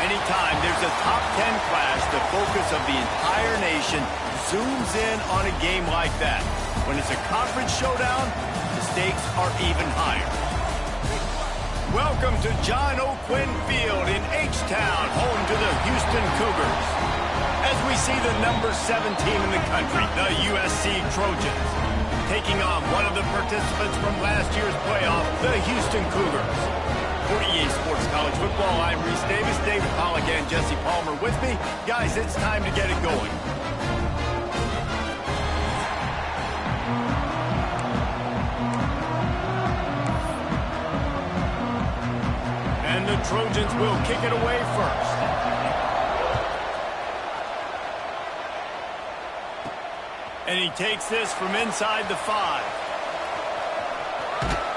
Anytime there's a top 10 clash, the focus of the entire nation zooms in on a game like that. When it's a conference showdown, the stakes are even higher. Welcome to John O'Quinn Field in H-Town, home to the Houston Cougars. As we see the number 7 team in the country, the USC Trojans, taking on one of the participants from last year's playoff, the Houston Cougars. For EA Sports College Football, I'm Reese Davis, David Pollack, and Jesse Palmer with me. Guys, it's time to get it going. And the Trojans will kick it away first. And he takes this from inside the 5.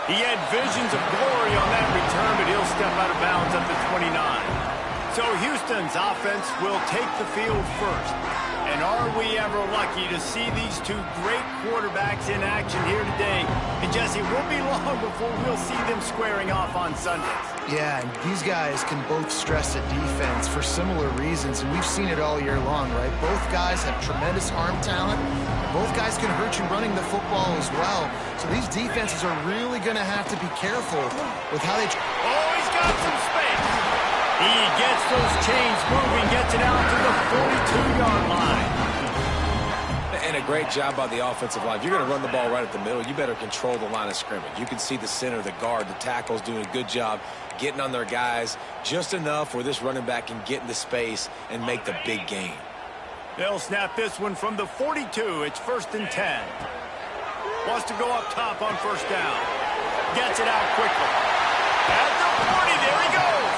He had visions of glory on that return, but he'll step out of bounds at the 29. So Houston's offense will take the field first. And are we ever lucky to see these two great quarterbacks in action here today? And Jesse, it won't be long before we'll see them squaring off on Sundays. Yeah, and these guys can both stress a defense for similar reasons, and we've seen it all year long, right? Both guys have tremendous arm talent. Both guys can hurt you running the football as well. So these defenses are really going to have to be careful with how they... Oh, he's got some space. He gets those chains moving, gets it out to the 42-yard line. And a great job by the offensive line. If you're going to run the ball right at the middle, you better control the line of scrimmage. You can see the center, the guard, the tackles doing a good job getting on their guys just enough where this running back can get into space and make the big game. They'll snap this one from the 42. It's 1st and 10. Wants to go up top on 1st down. Gets it out quickly. At the 40, there he goes.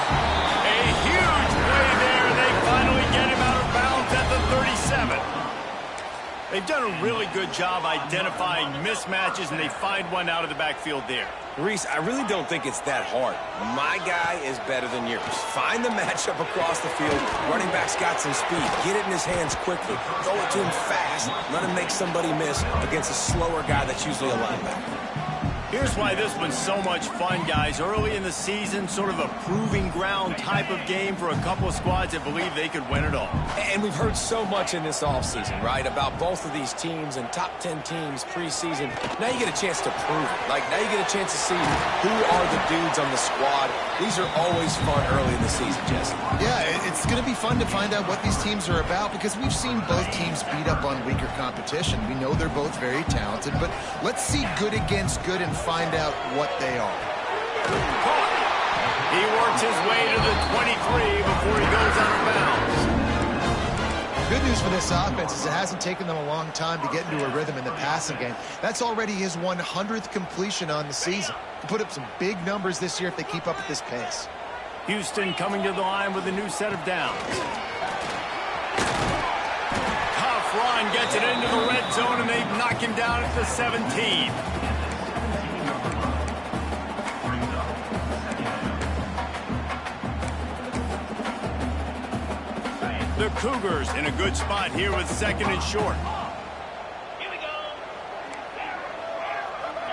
A huge play there, and they finally get him out of bounds at the 37. They've done a really good job identifying mismatches, and they find one out of the backfield there. Reese, I really don't think it's that hard. My guy is better than yours. Find the matchup across the field. Running back's got some speed. Get it in his hands quickly. Throw it to him fast. Let him make somebody miss against a slower guy that's usually a linebacker. Here's why this one's so much fun, guys. Early in the season, sort of a proving ground type of game for a couple of squads that believe they could win it all. And we've heard so much in this offseason, right, about both of these teams and top 10 teams preseason. Now you get a chance to prove it. Like, now you get a chance to see who are the dudes on the squad. These are always fun early in the season, Jesse. Yeah, it's going to be fun to find out what these teams are about because we've seen both teams beat up on weaker competition. We know they're both very talented, but let's see good against good and find out what they are. He works his way to the 23 before he goes out of bounds. Good news for this offense is it hasn't taken them a long time to get into a rhythm in the passing game. That's already his 100th completion on the season. He'll put up some big numbers this year if they keep up at this pace. Houston coming to the line with a new set of downs. Tough run gets it into the red zone, and they knock him down at the 17. The Cougars in a good spot here with 2nd and short.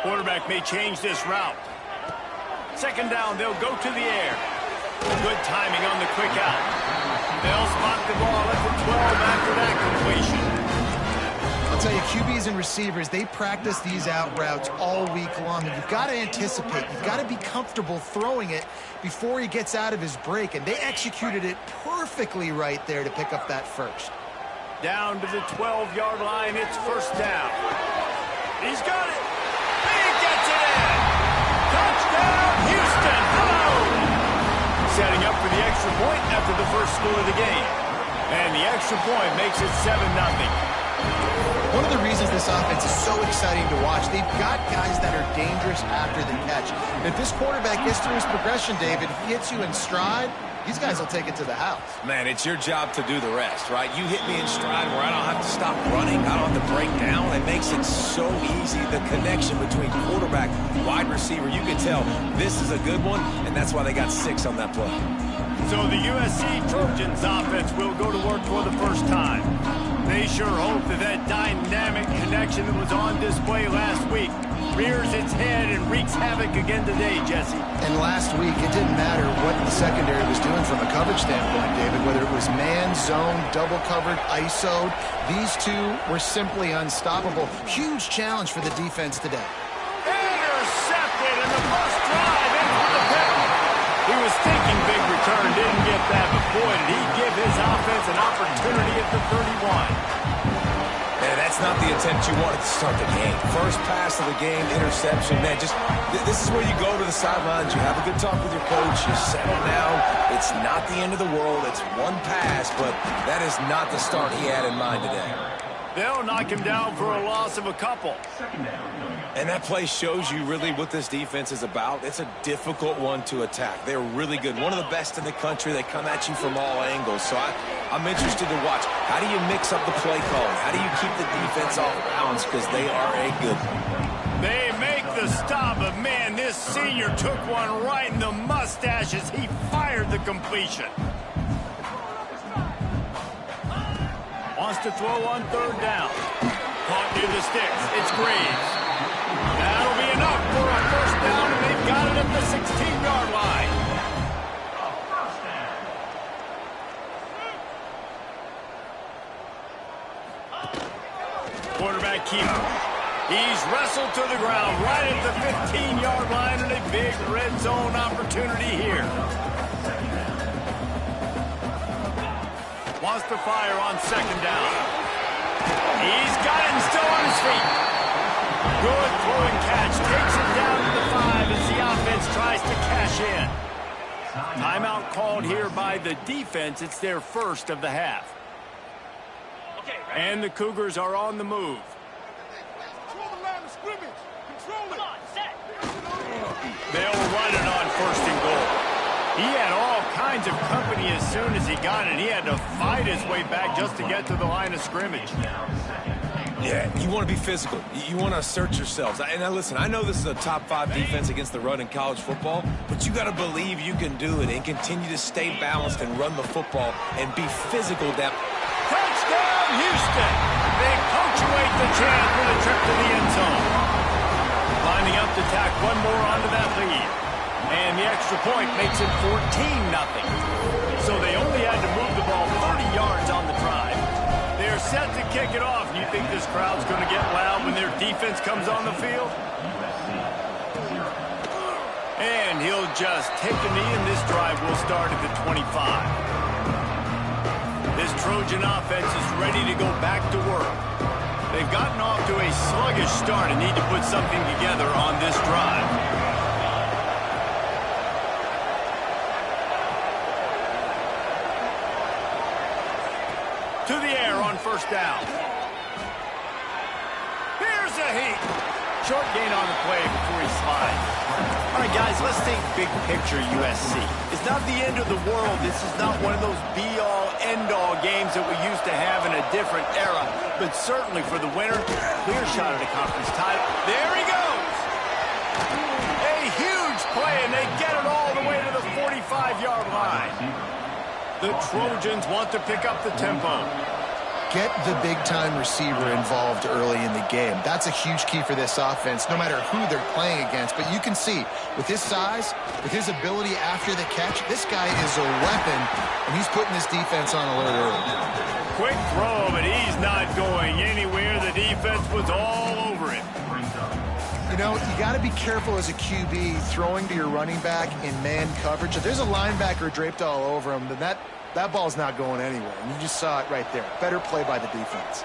Quarterback may change this route. 2nd down, they'll go to the air. Good timing on the quick out. They'll spot the ball at the 12 after that completion. I'll tell you, QBs and receivers, they practice these out routes all week long, and you've got to anticipate. You've got to be comfortable throwing it before he gets out of his break, and they executed it perfectly right there to pick up that first. Down to the 12-yard line, it's 1st down. He's got it. He gets it in. Touchdown, Houston. Hello. Setting up for the extra point after the first score of the game. And the extra point makes it 7-0. One of the reasons this offense is so exciting to watch, they've got guys that are dangerous after the catch. If this quarterback gets through his progression, David, he hits you in stride, these guys will take it to the house. Man, it's your job to do the rest, right? You hit me in stride where I don't have to stop running. I don't have to break down. It makes it so easy. The connection between quarterback and wide receiver, you can tell this is a good one, and that's why they got 6 on that play. So the USC Trojans offense will go to work for the first time. They sure hope that dynamic connection that was on display last week rears its head and wreaks havoc again today, Jesse. And last week, it didn't matter what the secondary was doing from a coverage standpoint, David, whether it was man, zone, double covered, ISO'd. These two were simply unstoppable. Huge challenge for the defense today. Intercepted, and the first drive into the pit. He was thinking big return, didn't get that, but boy, did he give his offense an opportunity at the 31. Man, that's not the intent you wanted to start the game. First pass of the game, interception. Man, this is where you go to the sidelines. You have a good talk with your coach. You settle down. It's not the end of the world. It's one pass, but that is not the start he had in mind today. They'll knock him down for a loss of a couple. And that play shows you really what this defense is about. It's a difficult one to attack. They're really good. One of the best in the country. They come at you from all angles. So I'm interested to watch. How do you mix up the play calling? How do you keep the defense off balance? Because they are a good one. They make the stop, but man, this senior took one right in the mustache as he fired the completion. Wants to throw on third down. Caught near the sticks. It's Graves. That'll be enough for a first down, and they've got it at the 16-yard line. Quarterback keeper. He's wrestled to the ground right at the 15-yard line, and a big red zone opportunity here. Wants to fire on second down. He's got it and still on his feet. Good throw and catch. Takes it down to the 5 as the offense tries to cash in. Timeout called here by the defense. It's their first of the half. And the Cougars are on the move. Control the line of scrimmage. Control it. They'll run it on first and goal. He had all kinds of company as soon as he got it. He had to fight his way back just to get to the line of scrimmage. Yeah, you want to be physical. You want to assert yourselves. And now listen, I know this is a top 5 defense against the run in college football, but you got to believe you can do it and continue to stay balanced and run the football and be physical down. Touchdown, Houston! They punctuate the chance with a trip to the end zone. Lining up to tack one more onto that lead. And the extra point makes it 14-0. So they only had to move the ball 30 yards on the drive. They're set to kick it off. You think this crowd's going to get loud when their defense comes on the field? And he'll just take a knee, and this drive will start at the 25. This Trojan offense is ready to go back to work. They've gotten off to a sluggish start and need to put something together on this drive. To the air on first down. Here's a heat. Short gain on the play before he slides. All right, guys, let's think big picture USC. It's not the end of the world. This is not one of those be-all, end-all games that we used to have in a different era. But certainly for the winner, clear shot at a conference title. There he goes. A huge play, and they get it all the way to the 45-yard line. The Trojans want to pick up the tempo. Get the big-time receiver involved early in the game. That's a huge key for this offense, no matter who they're playing against. But you can see, with his size, with his ability after the catch, this guy is a weapon, and he's putting this defense on alert early. Quick throw, but he's not going anywhere. The defense was all over him. You know, you got to be careful as a QB throwing to your running back in man coverage. If there's a linebacker draped all over him, then that ball's not going anywhere. And you just saw it right there. Better play by the defense.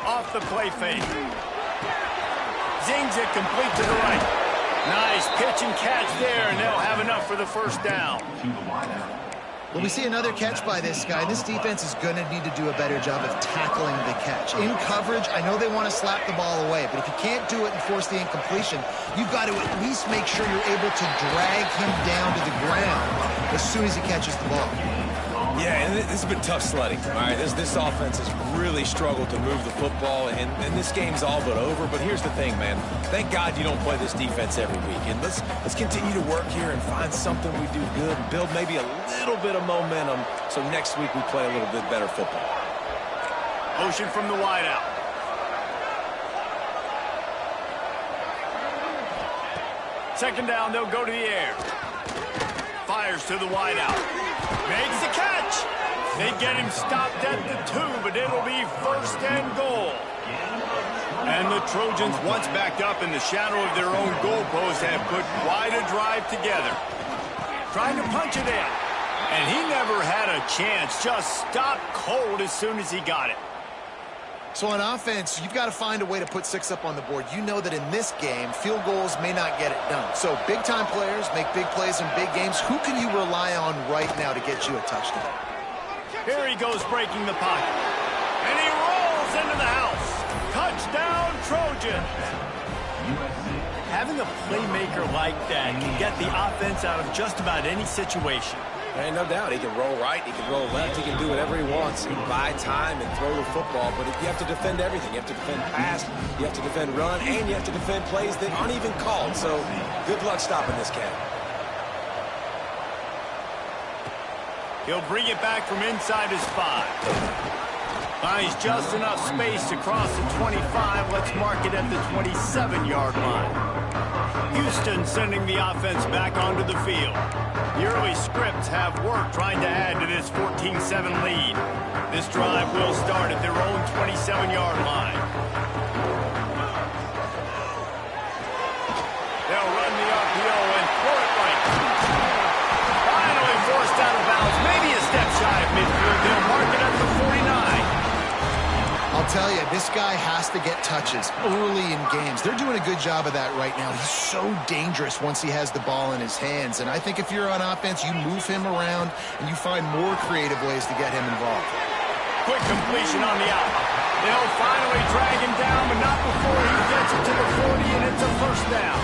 Off the play fake. Zings it complete to the right. Nice pitch and catch there, and they'll have enough for the first down. Well, we see another catch by this guy. This defense is going to need to do a better job of tackling the catch. In coverage, I know they want to slap the ball away, but if you can't do it and force the incompletion, you've got to at least make sure you're able to drag him down to the ground as soon as he catches the ball. Yeah, and this has been tough sledding. All right, this offense has really struggled to move the football, and this game's all but over. But here's the thing, man. Thank God you don't play this defense every week. And let's continue to work here and find something we do good and build maybe a little bit of momentum so next week we play a little bit better football. Motion from the wideout. Second down, they'll go to the air. Fires to the wideout. Makes the catch. They get him stopped at the 2, but it'll be first and goal. And the Trojans, once backed up in the shadow of their own goalpost, have put quite a drive together. Trying to punch it in. And he never had a chance. Just stopped cold as soon as he got it. So on offense, you've got to find a way to put 6 up on the board. You know that in this game, field goals may not get it done. So big-time players make big plays in big games. Who can you rely on right now to get you a touchdown? Here he goes breaking the pocket. And he rolls into the house. Touchdown, Trojans. Having a playmaker like that can get the offense out of just about any situation. And no doubt, he can roll right, he can roll left, he can do whatever he wants. He can buy time and throw the football, but you have to defend everything. You have to defend pass, you have to defend run, and you have to defend plays that aren't even called. So good luck stopping this cat. He'll bring it back from inside his 5. Finds just enough space to cross the 25. Let's mark it at the 27-yard line. Houston sending the offense back onto the field. The early scripts have worked trying to add to this 14-7 lead. This drive will start at their own 27-yard line. They'll run the RPO and throw it right. Finally forced out of bounds, maybe a step shy of midfield. They'll mark it at the 49. I'll tell you, this guy has to get touches early in games. They're doing a good job of that right now. He's so dangerous once he has the ball in his hands. And I think if you're on offense, you move him around and you find more creative ways to get him involved. Quick completion on the out. They'll finally drag him down, but not before he gets it to the 40, and it's a first down.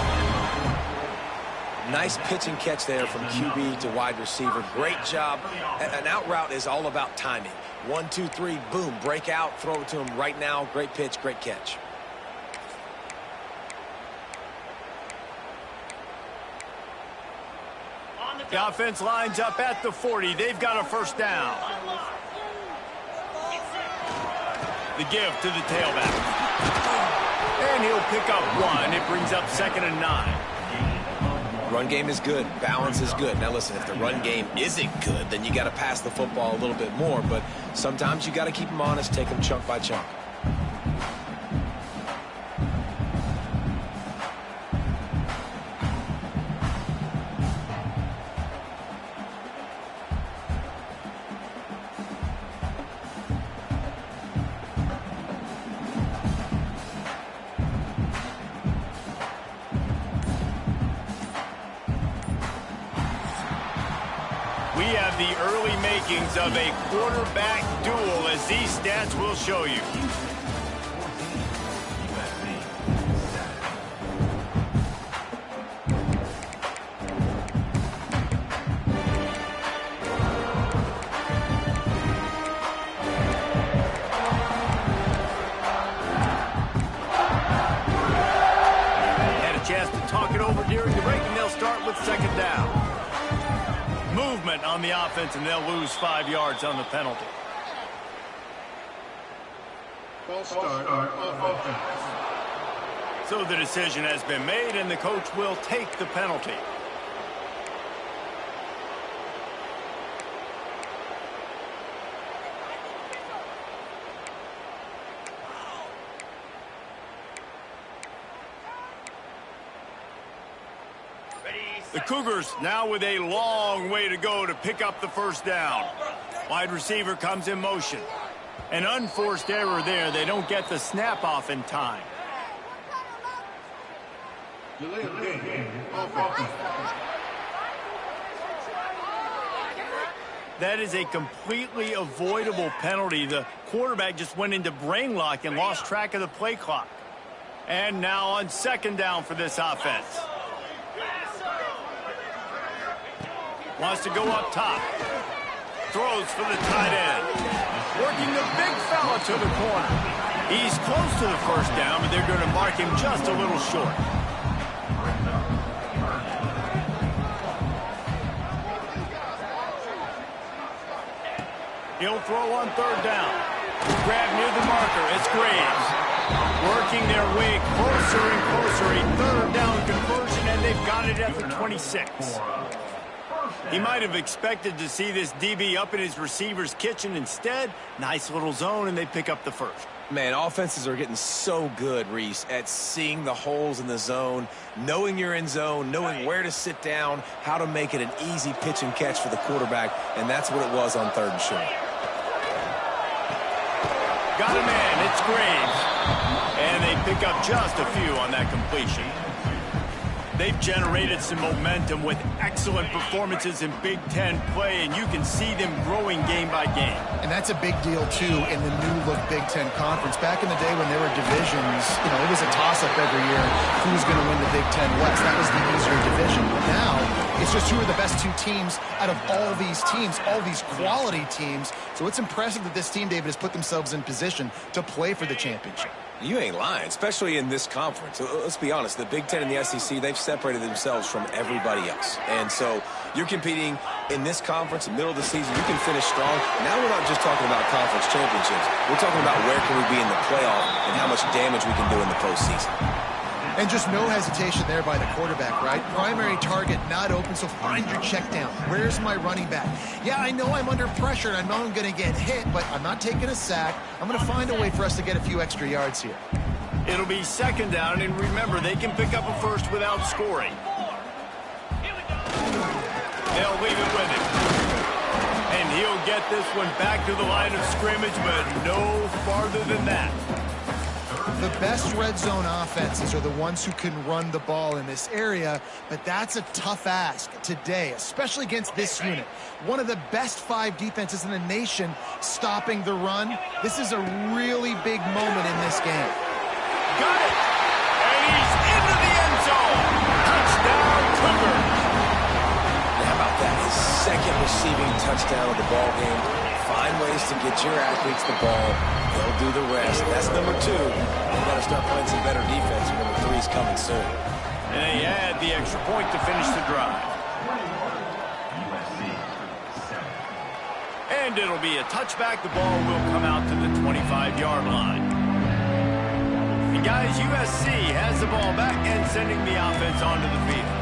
Nice pitch and catch there from QB to wide receiver. Great job. An out route is all about timing. 1, 2, 3, boom, break out, throw it to him right now. Great pitch, great catch. The offense lines up at the 40. They've got a first down. The give to the tailback. And he'll pick up 1. It brings up 2nd and 9. Run game is good. Balance is good. Now, listen, if the run game isn't good, then you got to pass the football a little bit more. But sometimes you got to keep them honest, take them chunk by chunk. We have the early makings of a quarterback duel, as these stats will show you. Had a chance to talk it over during the break, and they'll start with 2nd down. Movement on the offense, and they'll lose 5 yards on the penalty. False start on offense. So the decision has been made, and the coach will take the penalty. The Cougars now with a long way to go to pick up the first down. Wide receiver comes in motion. An unforced error there. They don't get the snap off in time. Delay of game. Offense. That is a completely avoidable penalty. The quarterback just went into brain lock and lost track of the play clock. And now on 2nd down for this offense. Wants to go up top. Throws for the tight end. Working the big fella to the corner. He's close to the first down, but they're going to mark him just a little short. He'll throw on 3rd down. Grab near the marker. It's Graves. Working their way closer and closer. A 3rd down conversion, and they've got it at the 26. He might have expected to see this DB up in his receiver's kitchen. Instead, nice little zone, and they pick up the first. Man, offenses are getting so good, Reese, at seeing the holes in the zone, knowing you're in zone, knowing where to sit down, how to make it an easy pitch and catch for the quarterback, and that's what it was on 3rd and short. Got a man, it's Graves. And they pick up just a few on that completion. They've generated some momentum with excellent performances in Big Ten play, and you can see them growing game by game. And that's a big deal, too, in the new-look Big Ten Conference. Back in the day when there were divisions, you know, it was a toss-up every year. Who's going to win the Big Ten West? That was the easier division. But now, it's just who are the best 2 teams out of all these teams, all these quality teams. So it's impressive that this team, David, has put themselves in position to play for the championship. You ain't lying, especially in this conference. Let's be honest, the Big Ten and the SEC, they've separated themselves from everybody else. And so you're competing in this conference, in the middle of the season, you can finish strong. Now we're not just talking about conference championships. We're talking about where can we be in the playoff and how much damage we can do in the postseason. And just no hesitation there by the quarterback, right? Primary target not open, so find your check down. Where's my running back? Yeah, I know I'm under pressure, and I know I'm going to get hit, but I'm not taking a sack. I'm going to find a way for us to get a few extra yards here. It'll be 2nd down, and remember, they can pick up a first without scoring. They'll leave it with him. And he'll get this one back to the line of scrimmage, but no farther than that. The best red zone offenses are the ones who can run the ball in this area, but that's a tough ask today, especially against this unit. One of the best 5 defenses in the nation stopping the run. This is a really big moment in this game. Got it! And he's into the end zone! Touchdown, Cougar! How about that? His 2nd receiving touchdown of the ball game. Find ways to get your athletes the ball. They'll do the rest. That's number 2. You got to start playing some better defense. Number 3 is coming soon. And they add the extra point to finish the drive. And it'll be a touchback. The ball will come out to the 25-yard line. And guys, USC has the ball back and sending the offense onto the field.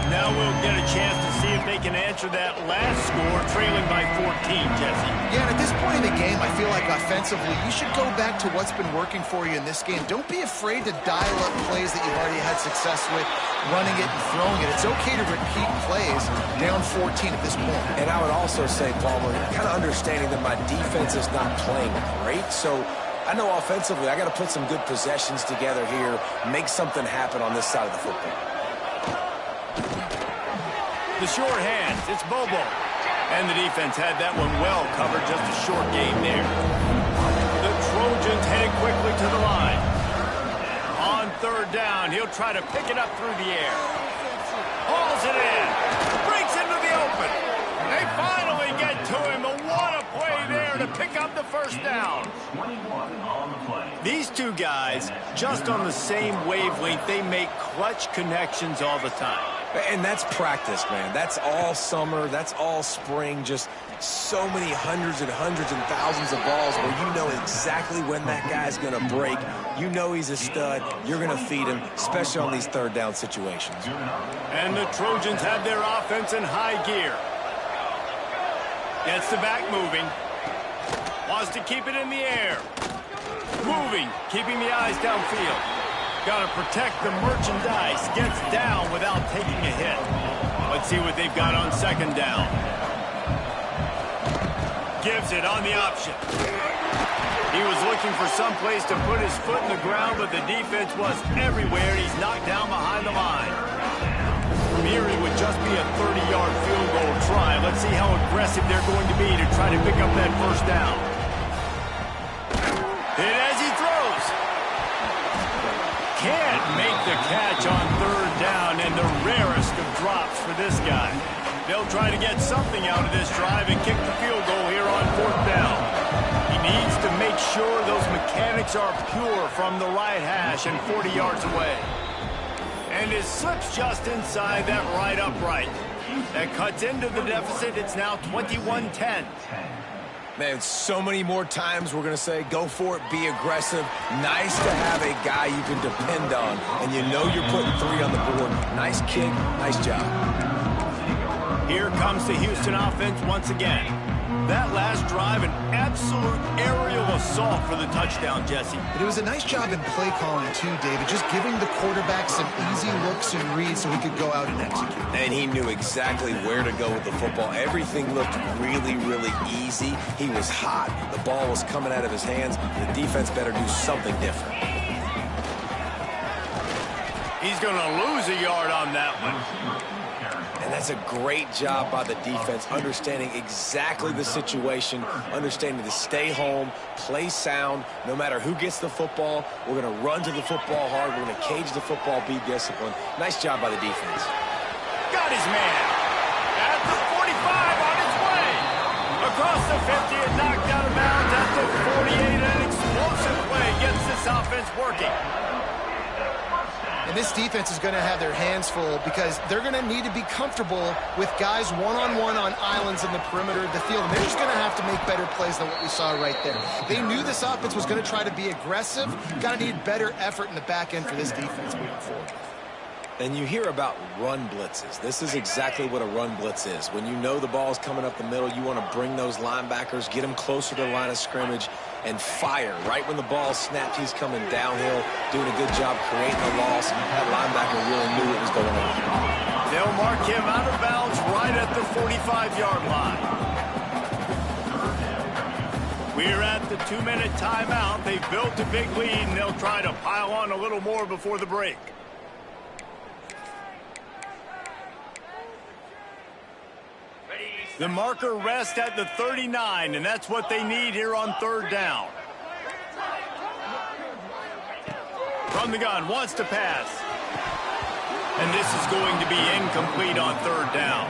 Now we'll get a chance to see if they can answer that last score, trailing by 14, Jesse. Yeah, and at this point in the game, I feel like offensively, you should go back to what's been working for you in this game. Don't be afraid to dial up plays that you've already had success with, running it and throwing it. It's okay to repeat plays down 14 at this point. And I would also say, Palmer, kind of understanding that my defense is not playing great, so I know offensively I got to put some good possessions together here, make something happen on this side of the football. The short hands, it's Bobo. And the defense had that one well covered, just a short game there. The Trojans headed quickly to the line. On 3rd down, he'll try to pick it up through the air. Hauls it in. Breaks into the open. They finally get to him, but what a play there to pick up the 1st down. These 2 guys, just on the same wavelength, they make clutch connections all the time. And that's practice, man. That's all summer. That's all spring. Just so many hundreds and thousands of balls where you know exactly when that guy's going to break. You know he's a stud. You're going to feed him, especially on these 3rd down situations. And the Trojans have their offense in high gear. Gets the back moving. Wants to keep it in the air. Moving, keeping the eyes downfield. Got to protect the merchandise. Gets down without taking a hit. Let's see what they've got on 2nd down. Gives it on the option. He was looking for some place to put his foot in the ground, but the defense was everywhere. He's knocked down behind the line. From here, it would just be a 30-yard field goal try. Let's see how aggressive they're going to be to try to pick up that 1st down. Hit as he throws. Can't make the catch on 3rd down, and the rarest of drops for this guy. They'll try to get something out of this drive and kick the field goal here on 4th down. He needs to make sure those mechanics are pure from the right hash and 40 yards away. And it slips just inside that right upright. That cuts into the deficit. It's now 21-10. Man, so many more times we're going to say, go for it, be aggressive. Nice to have a guy you can depend on, and you know you're putting 3 on the board. Nice kick, nice job. Here comes the Houston offense once again. That last drive, an absolute aerial assault for the touchdown, Jesse. But it was a nice job in play calling, too, David, just giving the quarterback some easy looks and reads so he could go out and execute. And he knew exactly where to go with the football. Everything looked really, really easy. He was hot. The ball was coming out of his hands. The defense better do something different. He's going to lose a yard on that one. And that's a great job by the defense, understanding exactly the situation, understanding to stay home, play sound. No matter who gets the football, we're going to run to the football hard. We're going to cage the football, be disciplined. Nice job by the defense. Got his man. At the 45 on its way. Across the 50 and knocked out of bounds at the 48. An explosive play gets this offense working. And this defense is going to have their hands full because they're going to need to be comfortable with guys one-on-one on islands in the perimeter of the field. And they're just going to have to make better plays than what we saw right there. They knew this offense was going to try to be aggressive. Got to need better effort in the back end for this defense moving forward. And you hear about run blitzes. This is exactly what a run blitz is. When you know the ball's coming up the middle, you want to bring those linebackers, get them closer to the line of scrimmage, and fire. Right when the ball snapped, he's coming downhill, doing a good job creating a loss. That linebacker really knew what was going on. They'll mark him out of bounds right at the 45-yard line. We're at the 2-minute timeout. They've built a big lead, and they'll try to pile on a little more before the break. The marker rests at the 39, and that's what they need here on 3rd down. From the gun, wants to pass. And this is going to be incomplete on 3rd down.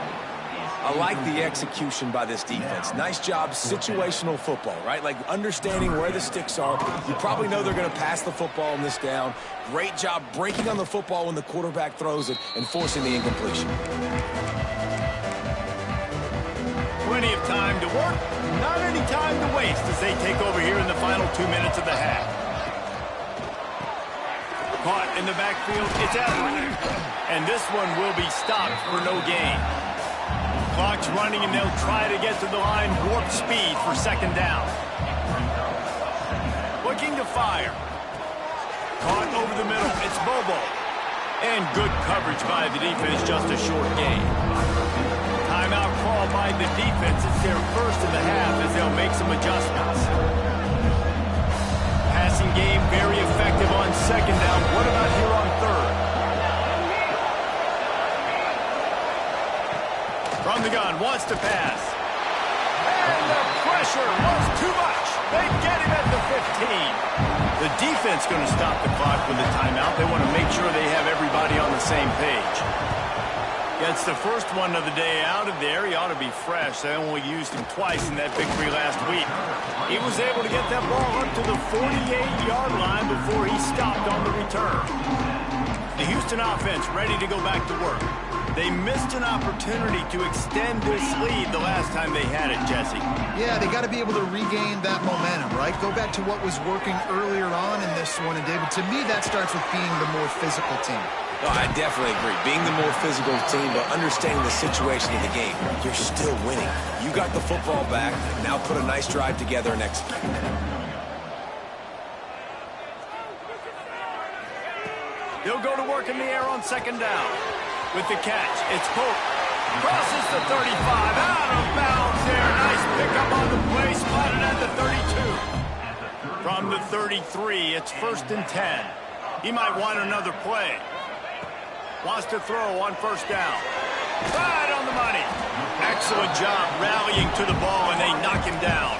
I like the execution by this defense. Nice job, situational football, right? Like understanding where the sticks are. You probably know they're going to pass the football on this down. Great job breaking on the football when the quarterback throws it and forcing the incompletion. Plenty of time to work, not any time to waste as they take over here in the final 2 minutes of the half. Caught in the backfield, it's Edwards. And this one will be stopped for no gain. Clock's running and they'll try to get to the line, warp speed for 2nd down. Looking to fire. Caught over the middle, it's Bobo. And good coverage by the defense, just a short gain. Timeout call by the defense. It's their first in the half as they'll make some adjustments. Passing game very effective on 2nd down. What about here on 3rd? From the gun, wants to pass. And the pressure was too much. They get him at the 15. The defense going to stop the clock with a timeout. They want to make sure they have everybody on the same page. Gets the first one of the day out of there. He ought to be fresh. They only used him twice in that victory last week. He was able to get that ball up to the 48-yard line before he stopped on the return. The Houston offense ready to go back to work. They missed an opportunity to extend this lead the last time they had it, Jesse. Yeah, they got to be able to regain that momentum, right? Go back to what was working earlier on in this one. And, David, to me, that starts with being the more physical team. No, I definitely agree. Being the more physical team, but understanding the situation of the game. You're still winning. You got the football back. Now put a nice drive together and execute. He'll go to work in the air on 2nd down. With the catch, it's Pope. Crosses the 35, out of bounds there. Nice pickup on the play, spotted at the 32. From the 33, it's 1st and 10. He might want another play. Wants to throw on 1st down. Right on the money. Excellent job rallying to the ball, and they knock him down.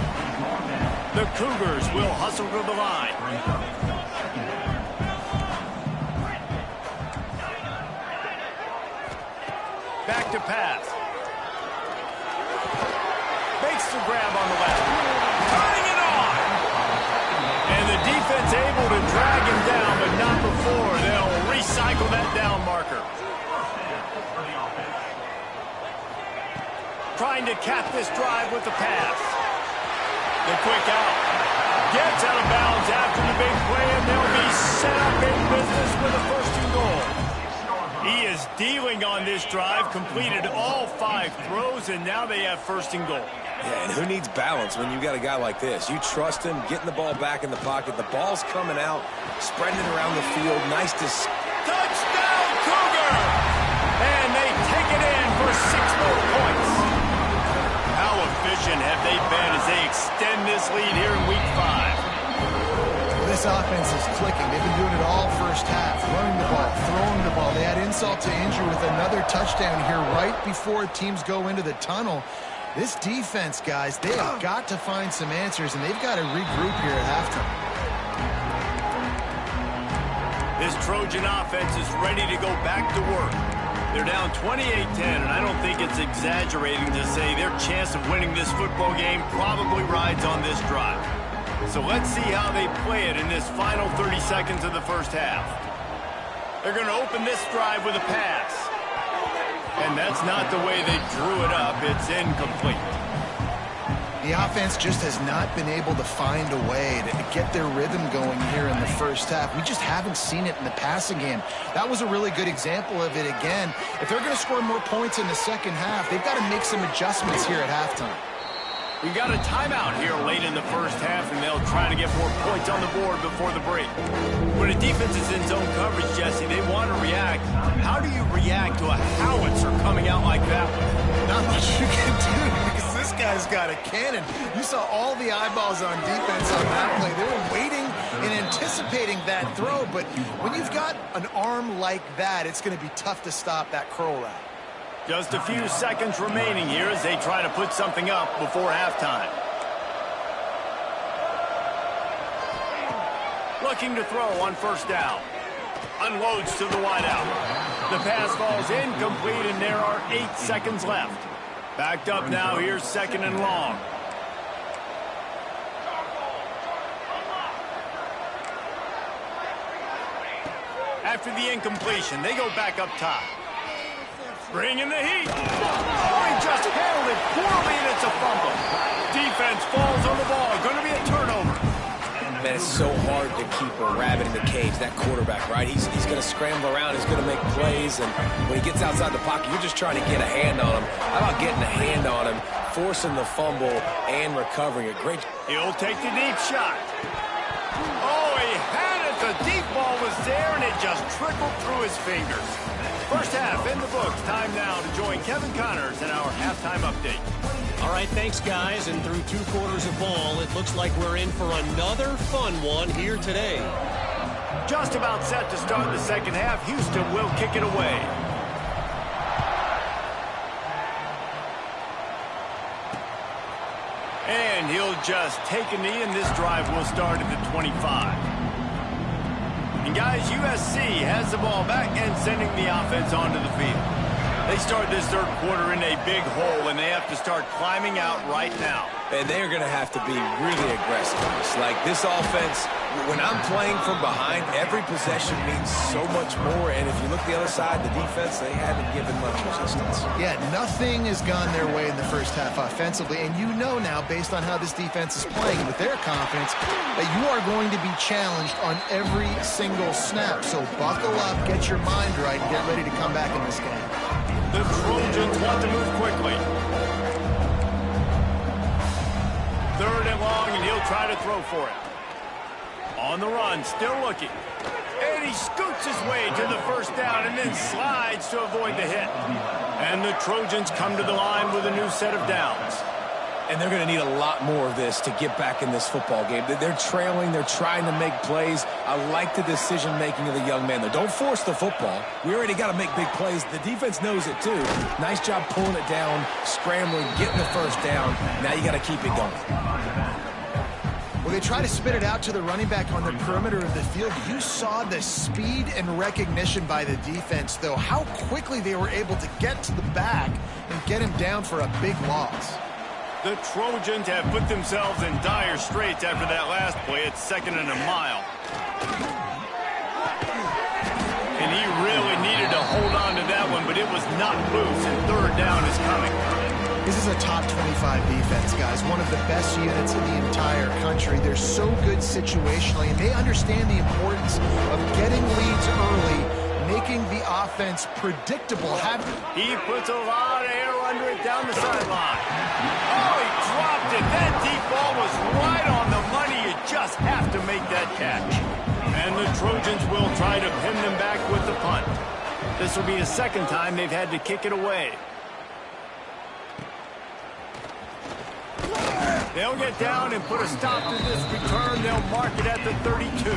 The Cougars will hustle to the line. Back to pass. Makes the grab on the left. Turning it on. And the defense able to drag him down, but not before. They'll recycle that down marker. Trying to cap this drive with the pass. The quick out. Gets out of bounds after the big play, and they'll be set up in business with a first and goal. He is dealing on this drive, completed all 5 throws, and now they have first and goal. Yeah, and who needs balance when you got a guy like this? You trust him, getting the ball back in the pocket. The ball's coming out, spreading it around the field. Nice to... Touchdown, Cougar! And they take it in for 6 more points. How efficient have they been as they extend this lead here in Week 5? This offense is clicking. They've been doing it all first half, running the ball, throwing the ball. They had insult to injury with another touchdown here right before teams go into the tunnel. This defense, guys, they have got to find some answers, and they've got to regroup here at halftime. This Trojan offense is ready to go back to work. They're down 28-10, and I don't think it's exaggerating to say their chance of winning this football game probably rides on this drive. So let's see how they play it in this final 30 seconds of the first half. They're going to open this drive with a pass. And that's not the way they drew it up. It's incomplete. The offense just has not been able to find a way to get their rhythm going here in the first half. We just haven't seen it in the passing game. That was a really good example of it again. If they're going to score more points in the second half, they've got to make some adjustments here at halftime. We got a timeout here late in the first half, and they'll try to get more points on the board before the break. When a defense is in zone coverage, Jesse, they want to react. How do you react to a howitzer coming out like that one? Not much you can do because this guy's got a cannon. You saw all the eyeballs on defense on that play. They were waiting and anticipating that throw, but when you've got an arm like that, it's going to be tough to stop that curl route. Just a few seconds remaining here as they try to put something up before halftime. Looking to throw on first down. Unloads to the wideout. The pass falls incomplete, and there are 8 seconds left. Backed up now, here's second and long. After the incompletion, they go back up top. Bringing the heat. Oh, he just handled it poorly, and it's a fumble. Defense falls on the ball. Going to be a turnover. Man, it's so hard to keep a rabbit in the cage, that quarterback, right? He's going to scramble around. He's going to make plays, and when he gets outside the pocket, you're just trying to get a hand on him. How about getting a hand on him, forcing the fumble, and recovering it? Great. He'll take the deep shot. Oh, he had it. The deep ball was there, and it just trickled through his fingers. First half in the books. Time now to join Kevin Connors in our halftime update. All right, thanks, guys. And through 2 quarters of ball, it looks like we're in for another fun one here today. Just about set to start the second half. Houston will kick it away. And he'll just take a knee, and this drive will start at the 25. And guys, USC has the ball back and sending the offense onto the field. They start this third quarter in a big hole, and they have to start climbing out right now. And they're going to have to be really aggressive. It's like this offense, when I'm playing from behind, every possession means so much more. And if you look the other side, the defense, they haven't given much resistance. Yeah, nothing has gone their way in the first half offensively. And you know now, based on how this defense is playing with their confidence, that you are going to be challenged on every single snap. So buckle up, get your mind right, and get ready to come back in this game. The Trojans want to move quickly. Third and long, and he'll try to throw for it. On the run, still looking. And he scoots his way to the first down and then slides to avoid the hit. And the Trojans come to the line with a new set of downs. And they're going to need a lot more of this to get back in this football game. They're trailing. They're trying to make plays. I like the decision-making of the young man, though. Don't force the football. We already got to make big plays. The defense knows it, too. Nice job pulling it down, scrambling, getting the first down. Now you got to keep it going. Well, they try to spit it out to the running back on the perimeter of the field. You saw the speed and recognition by the defense, though, how quickly they were able to get to the back and get him down for a big loss. The Trojans have put themselves in dire straits after that last play. It's second and a mile. And he really needed to hold on to that one, but it was not loose, and third down is coming. This is a top 25 defense, guys. One of the best units in the entire country. They're so good situationally, and they understand the importance of getting leads early, making the offense predictable. He puts a lot of air under it down the sideline. Oh, he dropped it. That deep ball was right on the money. You just have to make that catch. And the Trojans will try to pin them back with the punt. This will be the second time they've had to kick it away. They'll get down and put a stop to this return. They'll mark it at the 32.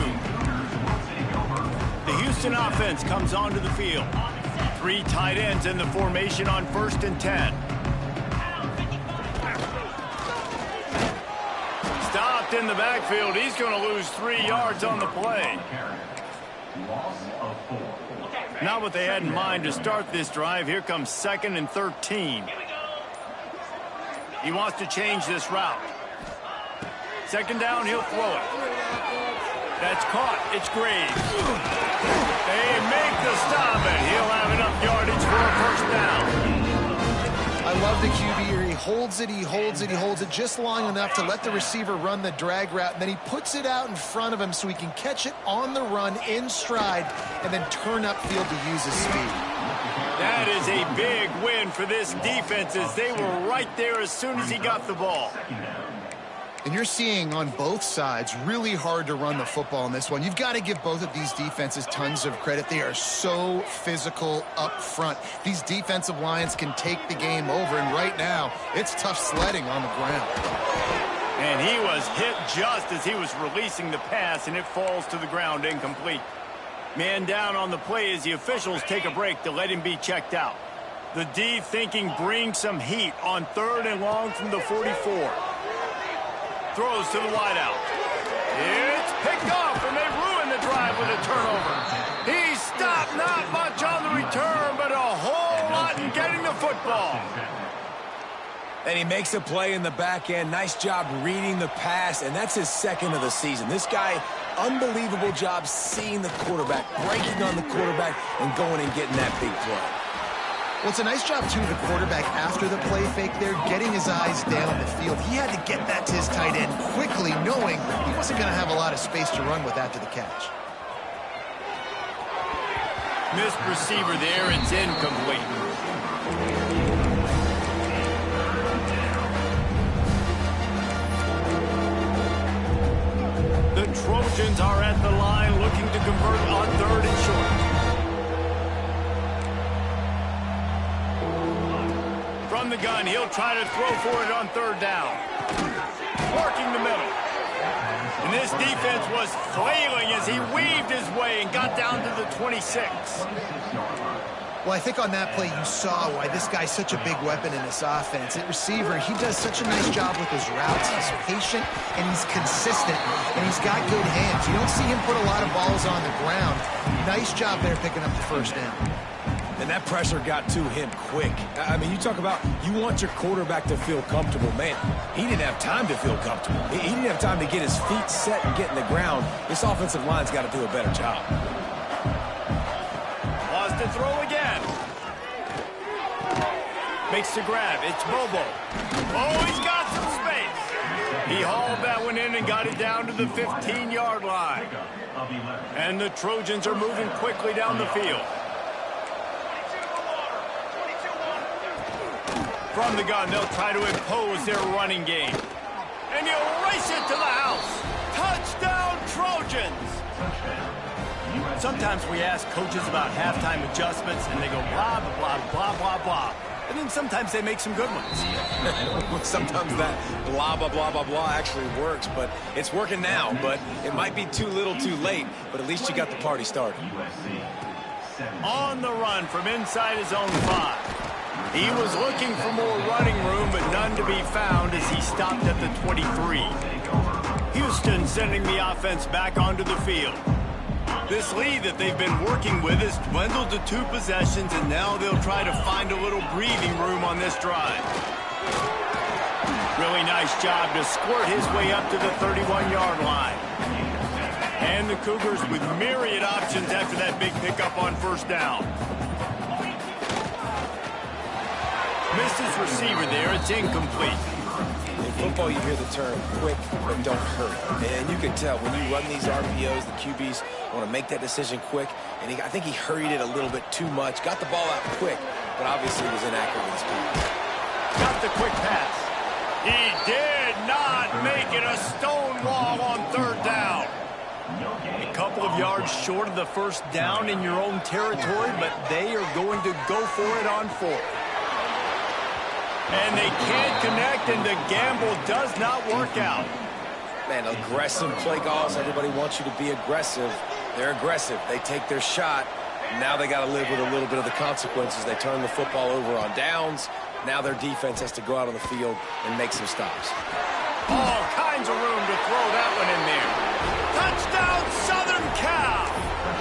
The Houston offense comes onto the field. 3 tight ends in the formation on 1st and 10. Stopped in the backfield. He's going to lose 3 yards on the play. Not what they had in mind to start this drive. Here comes 2nd and 13. He wants to change this route. 2nd down, he'll throw it. That's caught. It's Graves. They make the stop, and he'll have enough yardage for a 1st down. I love the QB here. He holds it, he holds it, he holds it just long enough to let the receiver run the drag route, and then he puts it out in front of him so he can catch it on the run in stride and then turn upfield to use his speed. That is a big win for this defense, as they were right there as soon as he got the ball. And you're seeing on both sides really hard to run the football in this one. You've got to give both of these defenses tons of credit. They are so physical up front. These defensive lines can take the game over, and right now it's tough sledding on the ground. And he was hit just as he was releasing the pass, and it falls to the ground incomplete. Man down on the play as the officials take a break to let him be checked out. The D thinking bring some heat on 3rd and long from the 44. Throws to the wideout. It's picked off, and they ruin the drive with a turnover. He stopped, not much on the return, but a whole lot in getting the football. And he makes a play in the back end. Nice job reading the pass, and that's his 2nd of the season. This guy, unbelievable job seeing the quarterback, breaking on the quarterback, and going and getting that big play. Well, it's a nice job, too, the quarterback after the play fake there, getting his eyes down the field. He had to get that to his tight end quickly, knowing he wasn't going to have a lot of space to run with after the catch. Missed receiver there. It's incomplete. The Trojans are at the line looking to convert on 3rd and short. From the gun, he'll try to throw for it on 3rd down. Working the middle. And this defense was flailing as he weaved his way and got down to the 26. Well, I think on that play you saw why this guy's such a big weapon in this offense. At receiver, he does such a nice job with his routes. He's patient, and he's consistent, and he's got good hands. You don't see him put a lot of balls on the ground. Nice job there picking up the 1st down. And that pressure got to him quick. I mean, you talk about you want your quarterback to feel comfortable. Man, he didn't have time to feel comfortable. He didn't have time to get his feet set and get in the ground. This offensive line's got to do a better job. Lost to throw again. Makes the grab. It's Bobo. Oh, he's got some space. He hauled that one in and got it down to the 15-yard line. And the Trojans are moving quickly down the field. From the gun, they'll try to impose their running game. And he'll race it to the house. Touchdown, Trojans! Sometimes we ask coaches about halftime adjustments, and they go blah, blah, blah, blah, blah, blah. And then sometimes they make some good ones. Sometimes that blah, blah, blah, blah, blah actually works, but it's working now. But it might be too little too late, but at least you got the party started. On the run from inside his own 5. He was looking for more running room, but none to be found as he stopped at the 23. Houston sending the offense back onto the field. This lead that they've been working with has dwindled to 2 possessions, and now they'll try to find a little breathing room on this drive. Really nice job to squirt his way up to the 31-yard line. And the Cougars with myriad options after that big pickup on 1st down. missed his receiver there. It's incomplete. In football, you hear the term quick, but don't hurry. And you can tell when you run these RPOs, the QBs want to make that decision quick. And I think he hurried it a little bit too much. Got the ball out quick, but obviously was inaccurate with his pass. Got the quick pass. He did not make it a stone wall on third down. A couple of yards short of the first down in your own territory, but they are going to go for it on fourth. And they can't connect, and the gamble does not work out. Man, aggressive play calls. Everybody wants you to be aggressive. They're aggressive. They take their shot. Now they got to live with a little bit of the consequences. They turn the football over on downs. Now their defense has to go out on the field and make some stops. All kinds of room to throw that one in there. Touchdown, Southern Cal!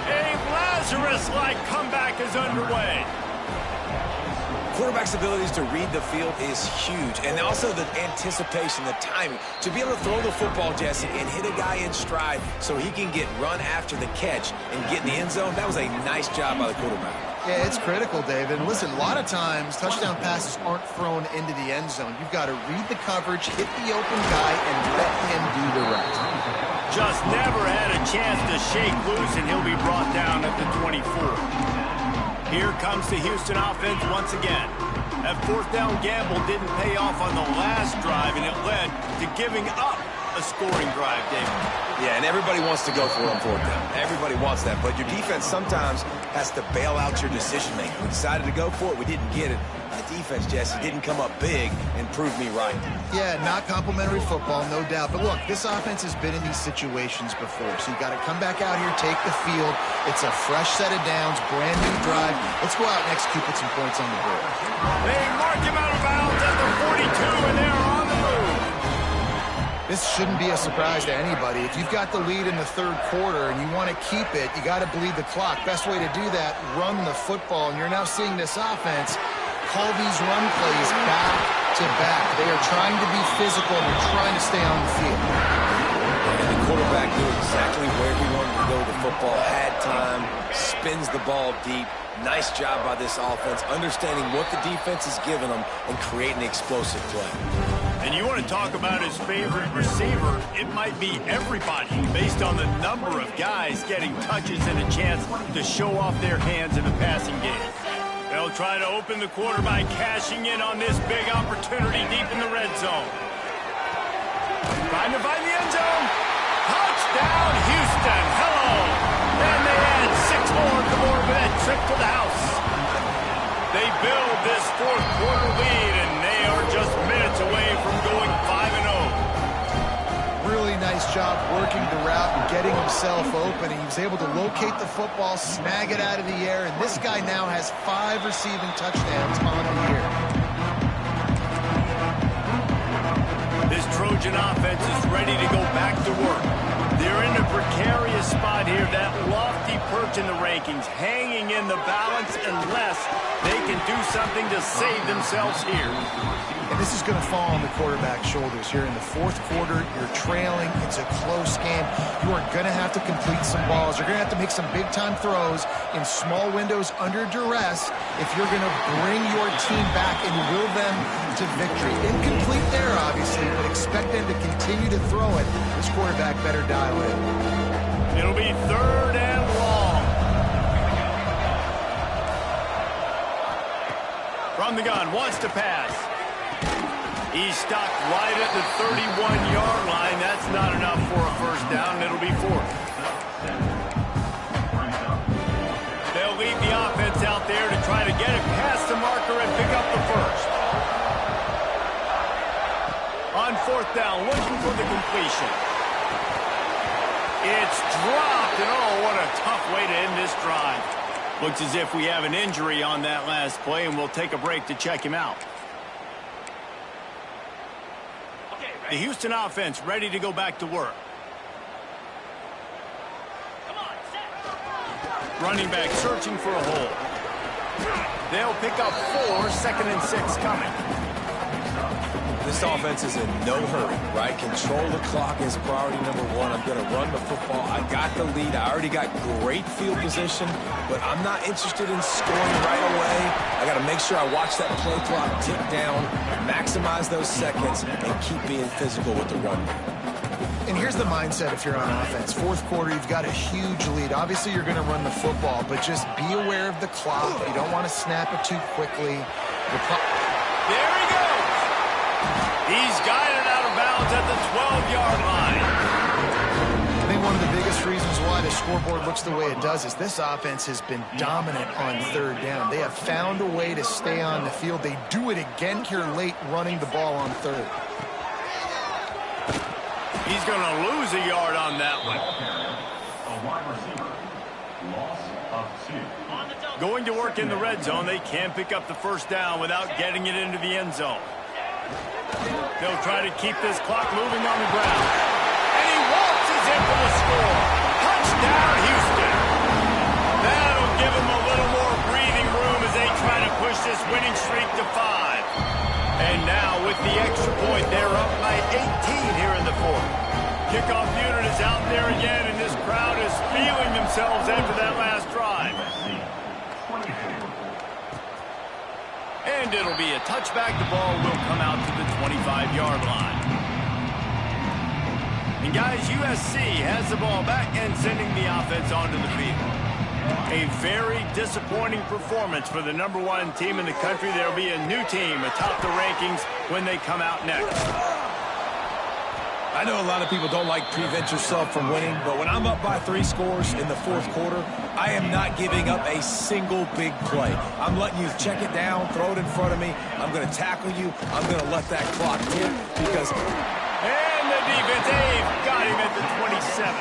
A Lazarus-like comeback is underway. Quarterback's abilities to read the field is huge, and also the anticipation, the timing. To be able to throw the football, Jesse, and hit a guy in stride so he can get run after the catch and get in the end zone, that was a nice job by the quarterback. Yeah, it's critical, David. And listen, a lot of times touchdown passes aren't thrown into the end zone. You've got to read the coverage, hit the open guy, and let him do the rest. Just never had a chance to shake loose, and he'll be brought down at the 24. Here comes the Houston offense once again. That fourth down gamble didn't pay off on the last drive, and it led to giving up a scoring drive, David. Yeah, and everybody wants to go for it on fourth down. Everybody wants that, but your defense sometimes has to bail out your decision-making. We decided to go for it. We didn't get it. The defense, Jesse, didn't come up big and prove me right. Yeah, not complimentary football, no doubt. But look, this offense has been in these situations before, so you've got to come back out here, take the field. It's a fresh set of downs, brand new drive. Let's go out and execute, put some points on the board. They mark him out of bounds at the 42, and they're on the move. This shouldn't be a surprise to anybody. If you've got the lead in the third quarter and you want to keep it, you got to bleed the clock. Best way to do that, run the football. And you're now seeing this offense call these run plays back to back. They are trying to be physical and they're trying to stay on the field. And the quarterback knew exactly where he wanted to go with the football, had time, spins the ball deep. Nice job by this offense, understanding what the defense is giving them and creating explosive play. And you want to talk about his favorite receiver, it might be everybody based on the number of guys getting touches and a chance to show off their hands in the passing game. They'll try to open the quarter by cashing in on this big opportunity deep in the red zone. Trying to find the end zone. Touchdown, Houston. Hello. And they add 6 more to more with that trip to the house. They build this fourth quarter lead, and they are just minutes away from going 5-0. Really nice job working the route and getting himself open. He was able to locate the football, snag it out of the air, and this guy now has 5 receiving touchdowns on the year. This Trojan offense is ready to go back to work. They're in a precarious spot here, that lofty perch in the rankings, hanging in the balance unless they can do something to save themselves here. And this is going to fall on the quarterback's shoulders here in the fourth quarter. You're trailing. It's a close game. You are going to have to complete some balls. You're going to have to make some big-time throws in small windows under duress if you're going to bring your team back and will them to victory. Incomplete there, obviously, but expect them to continue to throw it. This quarterback better dial in. It'll be 3rd and long. From the gun, wants to pass. He's stopped right at the 31-yard line. That's not enough for a first down. It'll be 4th. They'll lead the offense out there to try to get it past the marker and pick up the first. On 4th down, looking for the completion. It's dropped, and oh, what a tough way to end this drive. Looks as if we have an injury on that last play, and we'll take a break to check him out. The Houston offense ready to go back to work. Running back searching for a hole. They'll pick up 4, 2nd and 6 coming. this offense is in no hurry, right? Control the clock is priority number one. I'm going to run the football. I got the lead. I already got great field position, but I'm not interested in scoring right away. I got to make sure I watch that play clock tick down, maximize those seconds, and keep being physical with the run. And here's the mindset if you're on offense. Fourth quarter, you've got a huge lead. Obviously, you're going to run the football, but just be aware of the clock. You don't want to snap it too quickly. There he goes. He's guided out of bounds at the 12-yard line. I think one of the biggest reasons why the scoreboard looks the way it does is this offense has been dominant on third down. They have found a way to stay on the field. They do it again here late, running the ball on third. He's going to lose a yard on that one. A wide receiver, loss of 2. Going to work in the red zone, they can pick up the first down without getting it into the end zone. They'll try to keep this clock moving on the ground. And he waltzes in for the score. Touchdown, Houston. That'll give them a little more breathing room as they try to push this winning streak to 5. And now with the extra point, they're up by 18 here in the fourth. Kickoff unit is out there again, and this crowd is feeling themselves after that last drive. And it'll be a touchback. The ball will come out to the 25-yard line. And guys, USC has the ball back and sending the offense onto the field. A very disappointing performance for the #1 team in the country. There'll be a new team atop the rankings when they come out next. I know a lot of people don't like prevent yourself from winning, but when I'm up by 3 scores in the fourth quarter, I am not giving up a single big play. I'm letting you check it down, throw it in front of me. I'm going to tackle you. I'm going to let that clock tick because... And the defense, they've got him at the 27.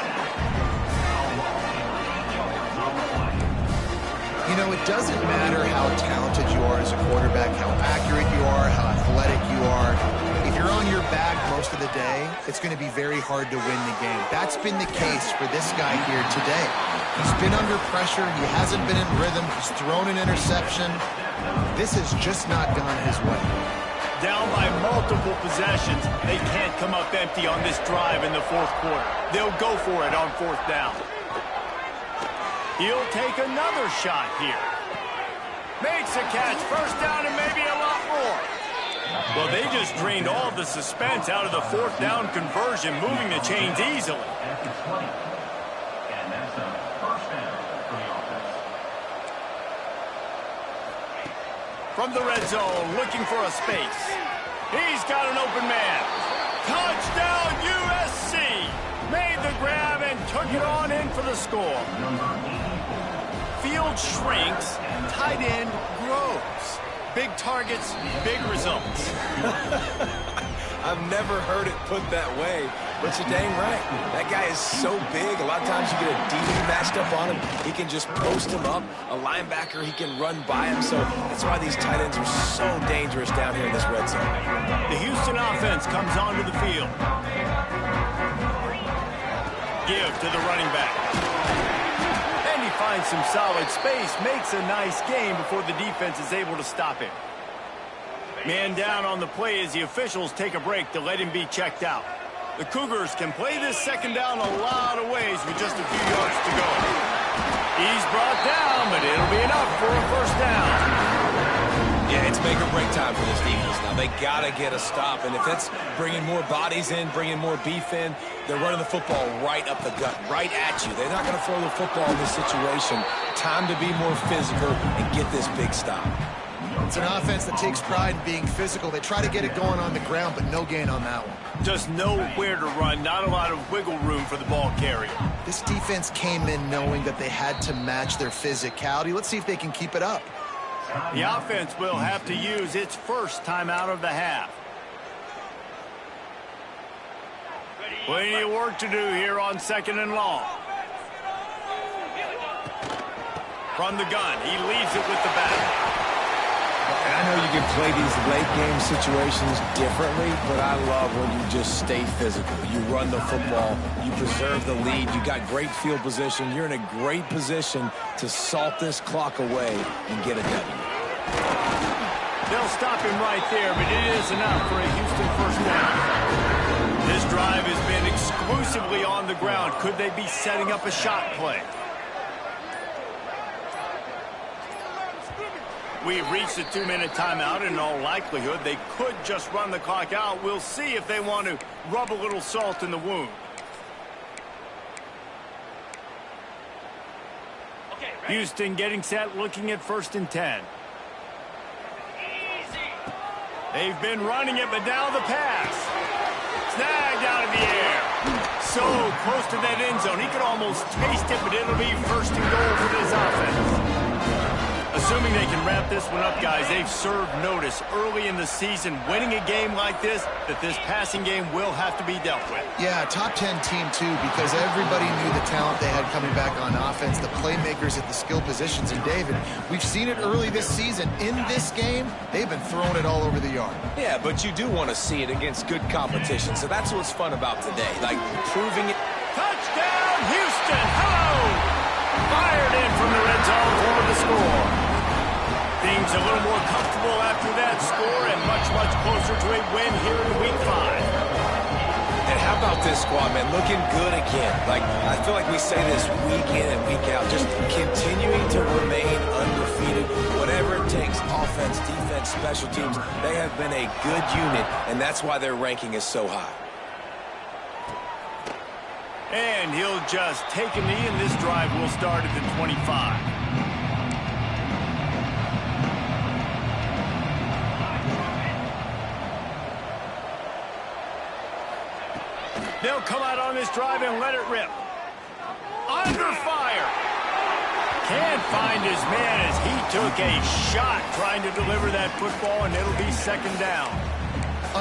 You know, it doesn't matter how talented you are as a quarterback, how accurate you are, how athletic you are. If you're on your back most of the day, it's going to be very hard to win the game. That's been the case for this guy here today. He's been under pressure. He hasn't been in rhythm. He's thrown an interception. This has just not gone his way. Down by multiple possessions, they can't come up empty on this drive in the fourth quarter. They'll go for it on fourth down. He'll take another shot here. Makes a catch, first down, and maybe a lot more. Well, they just drained all the suspense out of the fourth down conversion, moving the chains easily. And that's a first down for the offense. From the red zone, looking for a space. He's got an open man. Touchdown, USC! Made the grab and took it on in for the score. Field shrinks, tight end grows. Big targets, big results. I've never heard it put that way, but you're dang right. That guy is so big. A lot of times you get a DB matched up on him. He can just post him up. A linebacker, he can run by him. So that's why these tight ends are so dangerous down here in this red zone. The Houston offense comes onto the field. Give to the running back. And he finds some solid space, makes a nice gain before the defense is able to stop him. Man down on the play as the officials take a break to let him be checked out. The Cougars can play this second down a lot of ways with just a few yards to go. He's brought down, but it'll be enough for a first down. Yeah, it's make or break time for this defense now. They got to get a stop, and if it's bringing more bodies in, bringing more beef in, they're running the football right up the gut, right at you. They're not going to throw the football in this situation. Time to be more physical and get this big stop. It's an offense that takes pride in being physical. They try to get it going on the ground, but no gain on that one. Just nowhere to run, not a lot of wiggle room for the ball carrier. This defense came in knowing that they had to match their physicality. Let's see if they can keep it up. The offense will have to use its first timeout of the half. Plenty of work to do here on second and long. From the gun, he leaves it with the back. And I know you can play these late-game situations differently, but I love when you just stay physical. You run the football. You preserve the lead. You got great field position. You're in a great position to salt this clock away and get a W. They'll stop him right there, but it is enough for a Houston first down. This drive has been exclusively on the ground. Could they be setting up a shot play? We've reached the 2-minute timeout. In all likelihood, they could just run the clock out. We'll see if they want to rub a little salt in the wound. Houston getting set, looking at 1st and 10. They've been running it, but now the pass. Snagged out of the air. So close to that end zone. He could almost taste it, but it'll be 1st and goal for this offense. Assuming they can wrap this one up, guys, they've served notice early in the season. Winning a game like this, that this passing game will have to be dealt with. Yeah, top 10 team, too, because everybody knew the talent they had coming back on offense, the playmakers at the skill positions. And, David, we've seen it early this season. In this game, they've been throwing it all over the yard. Yeah, but you do want to see it against good competition, so that's what's fun about today, like proving it. Touchdown, Houston! Hello! Fired in from the red zone for the score. Things a little more comfortable after that score and much, much closer to a win here in Week 5. And how about this squad, man? Looking good again. Like, I feel like we say this week in and week out, just continuing to remain undefeated. Whatever it takes, offense, defense, special teams, they have been a good unit, and that's why their ranking is so high. And he'll just take a knee, and this drive will start at the 25. They'll come out on this drive and let it rip. Under fire. Can't find his man as he took a shot trying to deliver that football, and it'll be 2nd down.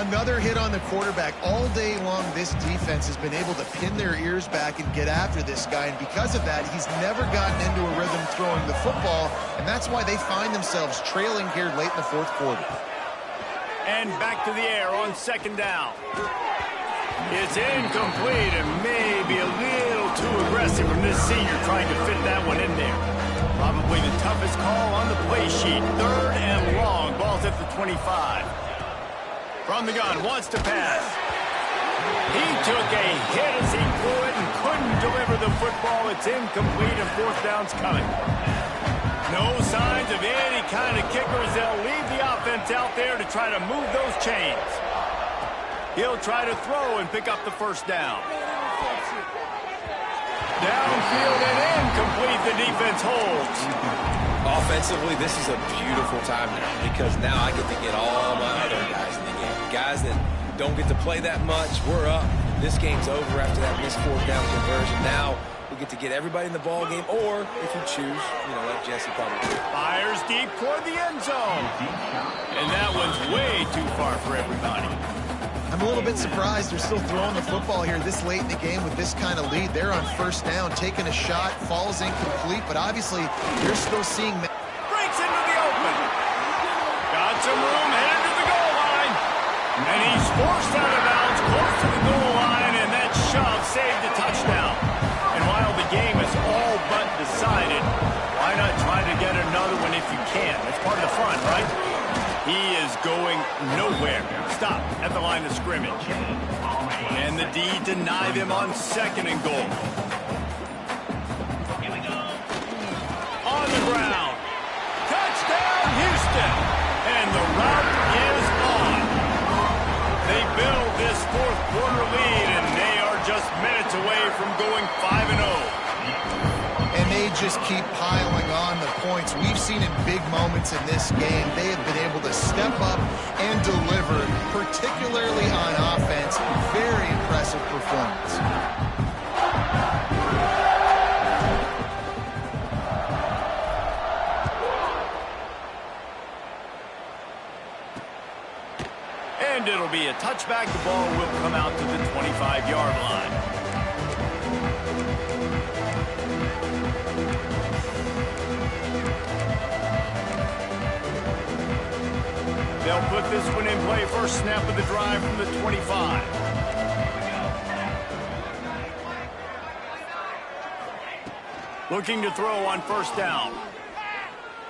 Another hit on the quarterback. All day long, this defense has been able to pin their ears back and get after this guy, and because of that, he's never gotten into a rhythm throwing the football, and that's why they find themselves trailing here late in the 4th quarter. And back to the air on 2nd down. It's incomplete and maybe a little too aggressive from this senior trying to fit that one in there. Probably the toughest call on the play sheet. 3rd and long. Ball's at the 25. From the gun, wants to pass. He took a hit as he threw it and couldn't deliver the football. It's incomplete and 4th down's coming. No signs of any kind of kickers. They'll leave the offense out there to try to move those chains. He'll try to throw and pick up the 1st down. Downfield and incomplete. The defense holds. Offensively, this is a beautiful time now because now I get to get all my other guys in the game. Guys that don't get to play that much, we're up. This game's over after that missed 4th down conversion. Now we get to get everybody in the ball game, or if you choose, like Jesse probably did. Fires deep toward the end zone. And that one's way too far for everybody. I'm a little bit surprised they're still throwing the football here this late in the game with this kind of lead. They're on 1st down, taking a shot, falls incomplete, but obviously they're still seeing... Breaks into the open. Got some room, headed to the goal line. And he's forced out of bounds, close to the goal line, and that shove saved the touchdown. And while the game is all but decided, why not try to get another one if you can? That's part of the fun, right? He is going nowhere. Stop at the line of scrimmage. And the D deny them on 2nd and goal. On the ground. Touchdown, Houston. And the route is on. They build this 4th quarter lead, and they are just minutes away from going 5-0. And they just keep piling on the points. We've seen in big moments in this game, they have been able to step up and deliver, particularly on offense. Very impressive performance. And it'll be a touchback. The ball will come out to the 25-yard line. They'll put this one in play. First snap of the drive from the 25. Looking to throw on 1st down.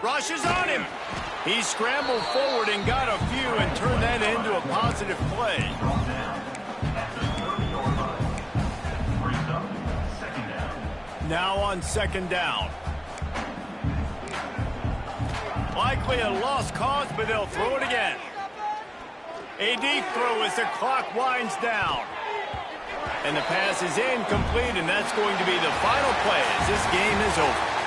Rushes on him. He scrambled forward and got a few and turned that into a positive play. Now on second down. Likely a lost cause, but they'll throw it again. A deep throw as the clock winds down. And the pass is incomplete, and that's going to be the final play as this game is over.